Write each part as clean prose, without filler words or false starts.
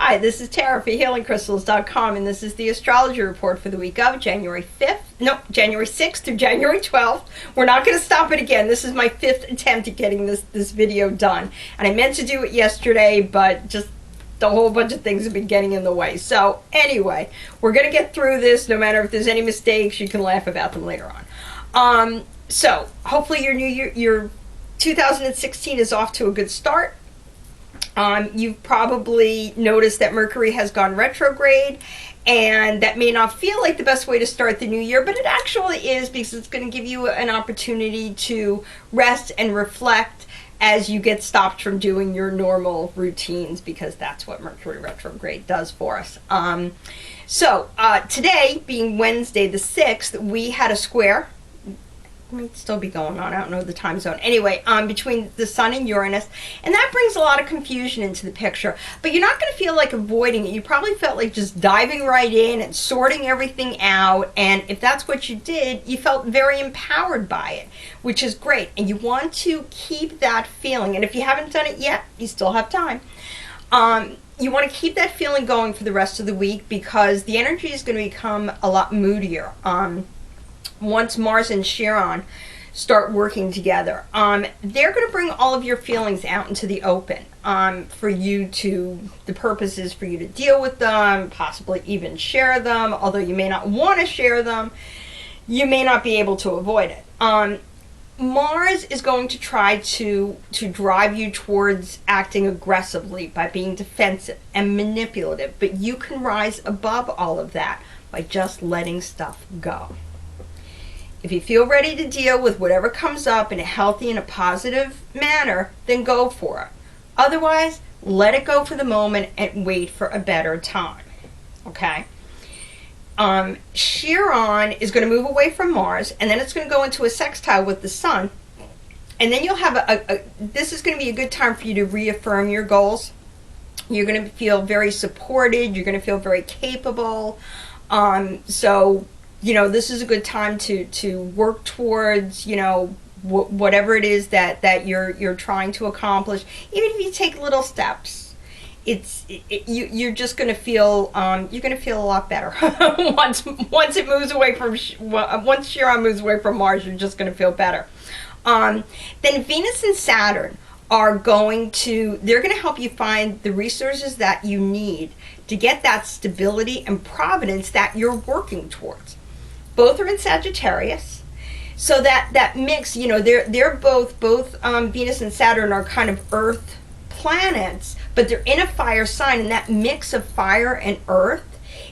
Hi, this is Tara for HealingCrystals.com, and this is the astrology report for the week of January 6th through January 12th. We're not going to stop it again. This is my 5th attempt at getting this video done. And I meant to do it yesterday, but just a whole bunch of things have been getting in the way. So anyway, we're going to get through this. No matter if there's any mistakes, you can laugh about them later on. So hopefully your 2016 is off to a good start. You've probably noticed that Mercury has gone retrograde, and that may not feel like the best way to start the new year, but it actually is, because it's going to give you an opportunity to rest and reflect as you get stopped from doing your normal routines, because that's what Mercury retrograde does for us. Today, being Wednesday the 6th, we had a square. It might still be going on, I don't know the time zone. Anyway, between the Sun and Uranus, and that brings a lot of confusion into the picture. But you're not going to feel like avoiding it. You probably felt like just diving right in and sorting everything out. And if that's what you did, you felt very empowered by it, which is great. And you want to keep that feeling. And if you haven't done it yet, you still have time. You want to keep that feeling going for the rest of the week, because the energy is going to become a lot moodier. Once Mars and Chiron start working together, they're going to bring all of your feelings out into the open. The purpose is for you to deal with them, possibly even share them. Although you may not want to share them, you may not be able to avoid it. Mars is going to try to drive you towards acting aggressively by being defensive and manipulative, but you can rise above all of that by just letting stuff go. If you feel ready to deal with whatever comes up in a healthy and a positive manner, then go for it. Otherwise, let it go for the moment and wait for a better time. Okay? Chiron is going to move away from Mars, and then it's going to go into a sextile with the Sun. And then you'll have this is going to be a good time for you to reaffirm your goals. You're going to feel very supported. You're going to feel very capable. This is a good time to work towards, whatever it is that you're trying to accomplish. Even if you take little steps, you're just going to feel a lot better once it moves away from once Chiron moves away from Mars. You're just going to feel better. Then Venus and Saturn they're going to help you find the resources that you need to get that stability and providence that you're working towards. Both are in Sagittarius, so that mix, they're both Venus and Saturn are kind of Earth planets, but they're in a fire sign, and that mix of fire and Earth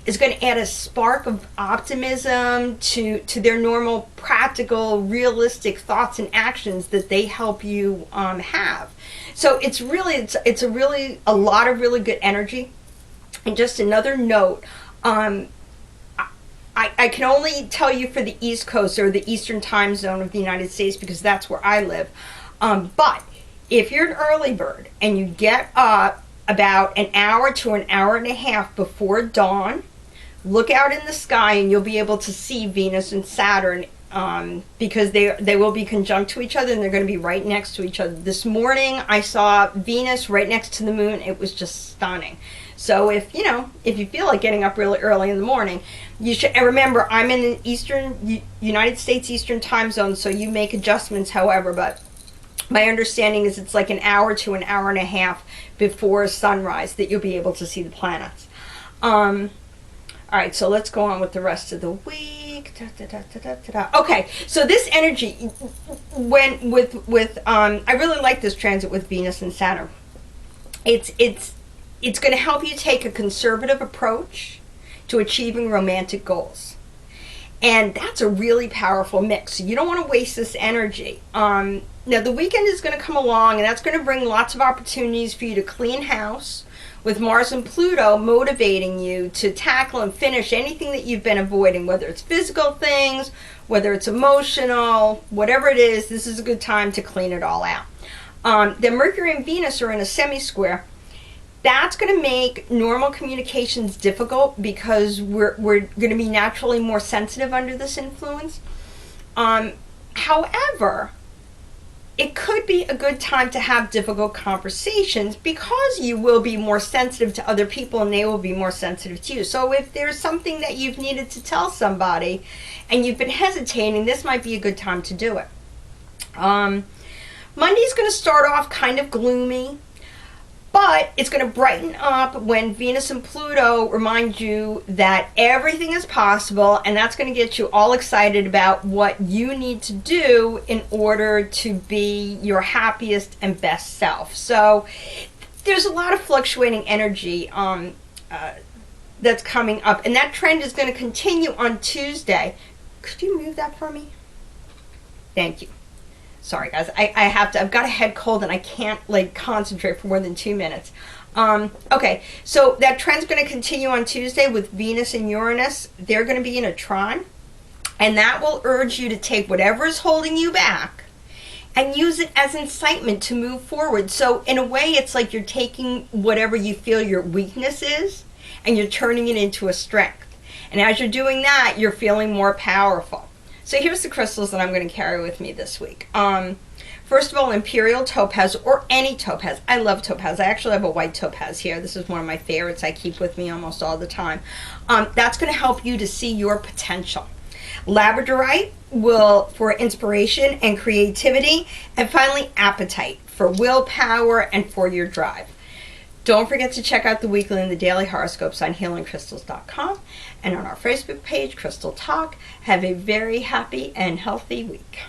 is going to add a spark of optimism to their normal, practical, realistic thoughts and actions that they help you have. So it's a lot of really good energy. And just another note, I can only tell you for the East Coast, or the Eastern time zone of the United States, because that's where I live. But if you're an early bird and you get up about an hour to an hour and a half before dawn, look out in the sky and you'll be able to see Venus and Saturn, because they will be conjunct to each other, and they're going to be right next to each other. This morning I saw Venus right next to the moon. It was just stunning. So if you feel like getting up really early in the morning, you should. And remember, I'm in the Eastern United States Eastern time zone, so you make adjustments however, but my understanding is it's like an hour to an hour and a half before sunrise that you'll be able to see the planets. All right, so let's go on with the rest of the week. Okay, so this energy, I really like this transit with Venus and Saturn. It's going to help you take a conservative approach to achieving romantic goals. And that's a really powerful mix. So you don't want to waste this energy. Now, the weekend is going to come along, and that's going to bring lots of opportunities for you to clean house, with Mars and Pluto motivating you to tackle and finish anything that you've been avoiding, whether it's physical things, whether it's emotional, whatever it is. This is a good time to clean it all out. Then Mercury and Venus are in a semi-square. That's going to make normal communications difficult, because we're going to be naturally more sensitive under this influence. However, it could be a good time to have difficult conversations because you will be more sensitive to other people and they will be more sensitive to you. So if there's something that you've needed to tell somebody and you've been hesitating, this might be a good time to do it. Monday's going to start off kind of gloomy, but it's going to brighten up when Venus and Pluto remind you that everything is possible, and that's going to get you all excited about what you need to do in order to be your happiest and best self. So there's a lot of fluctuating energy that's coming up, and that trend is going to continue on Tuesday. Could you move that for me? Thank you. Sorry guys, I've got a head cold and I can't like concentrate for more than 2 minutes. Okay, so that trend's going to continue on Tuesday with Venus and Uranus. They're going to be in a trine, and that will urge you to take whatever is holding you back and use it as incitement to move forward. So in a way, it's like you're taking whatever you feel your weakness is and you're turning it into a strength. And as you're doing that, you're feeling more powerful. So here's the crystals that I'm going to carry with me this week. First of all, Imperial Topaz, or any topaz. I love topaz. I actually have a white topaz here. This is one of my favorites I keep with me almost all the time. That's going to help you to see your potential. Labradorite will for inspiration and creativity. And finally, Apatite for willpower and for your drive. Don't forget to check out the weekly and the daily horoscopes on healingcrystals.com and on our Facebook page, Crystal Talk. Have a very happy and healthy week.